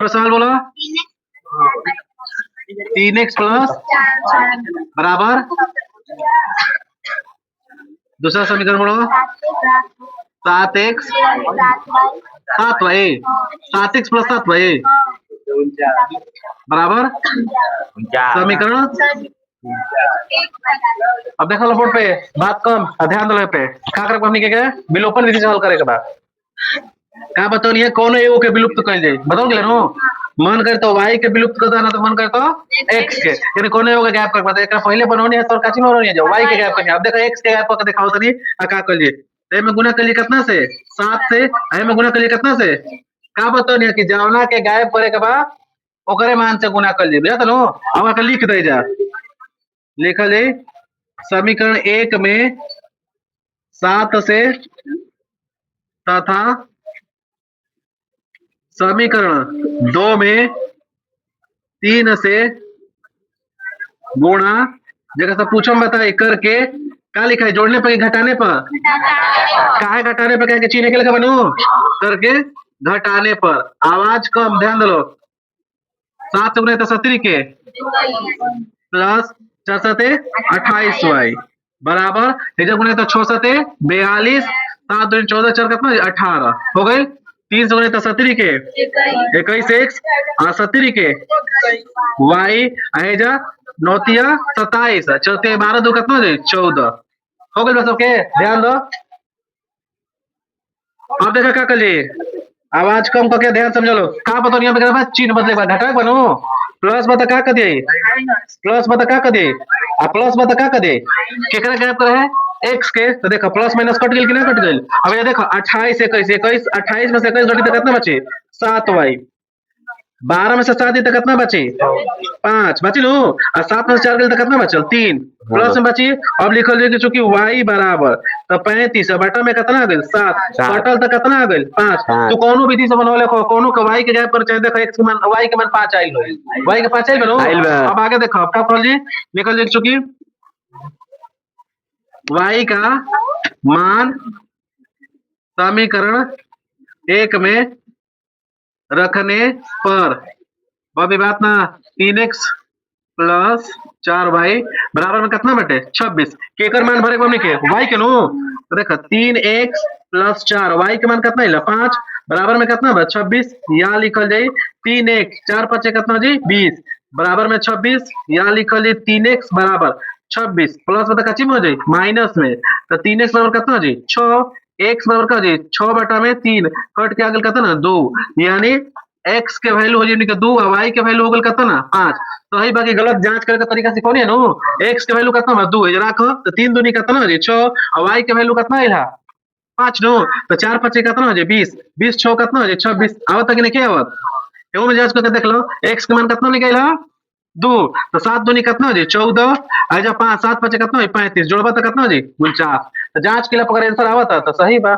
सवाल बोलो। 3x plus बराबर दूसरा समीकरण बोलो। 7x 7y 7x plus 7y बराबर समीकरण। अब देखो लो बोर्ड पे बात कम ध्यान दो पे का करे हमनी के विलोपन विधि से हल करे के बा। का बताओ कौन एगो के विलुप्त कइल जाई बताओ गेल नो। मन करे तो y के विलुप्त कर देना तो मन करे तो x के यानी कौन एगो के गैप कर पाते एकरा पहले बनौनी है तो काची में बनौनी है जो y के गैप कर अब देखो x के गैप करके दिखाओ तनी का करिए ए में गुना करिए कितना से 7 से ए में गुना करिए कितना से का बताओ नहीं कि जवना के गैप करे के बा ओकरे मान से गुना कर ली बुझा नो। अब आके लिख दे जा लिखल जाई समीकरण 1 में 7 से तथा समीकरण 2 में 3 से गुणा जगह से पूछो बताए करके क्या लिखा है जोड़ने पर घटाने पर काहे घटाने पर क्या चीने के लगा बनू करके घटाने पर आवाज कम ध्यान दो 7 से गुना तो 70 के प्लस 4 सते 28y बराबर गुना तो 6 सते 42 7 2 14 4 कितना 18 हो गए 3 से गुना तो 70 के 21x 70 के y आएगा 9 तिया 27 चौथे 12 2 कितना 14 हो गए बस ओके ध्यान दो। अब देखा क्या करिए आवाज कम करके ध्यान समझ लो का पता नहीं पे चिन्ह बदले घटा बनो प्लस बता का कर दिए प्लस बता का कर दिए प्लस बता का कर दिए केकरा गैप कर है x के तो देखो प्लस माइनस कट गेल कि ना कट गेल। अब ये देखो 28 21 21 28 में से 21 घटी तो कितना बचे 7y 12 में से 7 तक कितना बचे 5 बची लो और 7 में से 4 गेल तो कितना बचल 3 प्लस में बची। अब लिखल जाए कि चूंकि y बराबर तो 35 बटा में कितना आ गेल 7 कटल तो कितना आ गेल 5 तो कोनो विधि से बनवले कोनो के y के गैप पर चाहे देखो x के मान y के मान 5 आइल y के 5 आइल बनो। अब आगे देखो अब क्या कर ली निकल जाए चूंकि y का मान समीकरण 1 में रखने पर बाबी बात ना 3x प्लस 4y बराबर में कितना बटे 26 केकर मान भरे हमने के y के नो तो देखो 3x प्लस 4y के मान कितना है 5 बराबर में कितना बा 26 यहाँ लिखल जाई 3x 4 5 कितना जी 20 बराबर में 26 यहाँ लिखल जाई 3x बराबर 26 प्लस बता कच्ची में हो जाए माइनस में तो 3x बराबर कितना जी 6 x बराबर का जी 6 बटा में 3 कट के आगे कितना ना 2 यानी x के वैल्यू हो जाए 2 और y के वैल्यू हो गल कितना ना 5 तो वही बाकी गलत जांच करे का तरीका सिखौनी है नो x के वैल्यू कितना है 2 है राखो तो 3 दूनी कितना जी 6 और y के वैल्यू कितना है 5 नो तो 4 5 कितना हो जाए 20 20 6 कितना हो जाए 26 आवत तक नहीं क्या आवत एगो में जांच करके देख लो x के मान कितना निकल 2 तो 7 दूनी कितना हो जाए 14 आ 5 7 5 कितना 35 जोड़बा तो कितना हो जाए 49 तो जांच के लिए अगर आंसर आवता तो सही बा।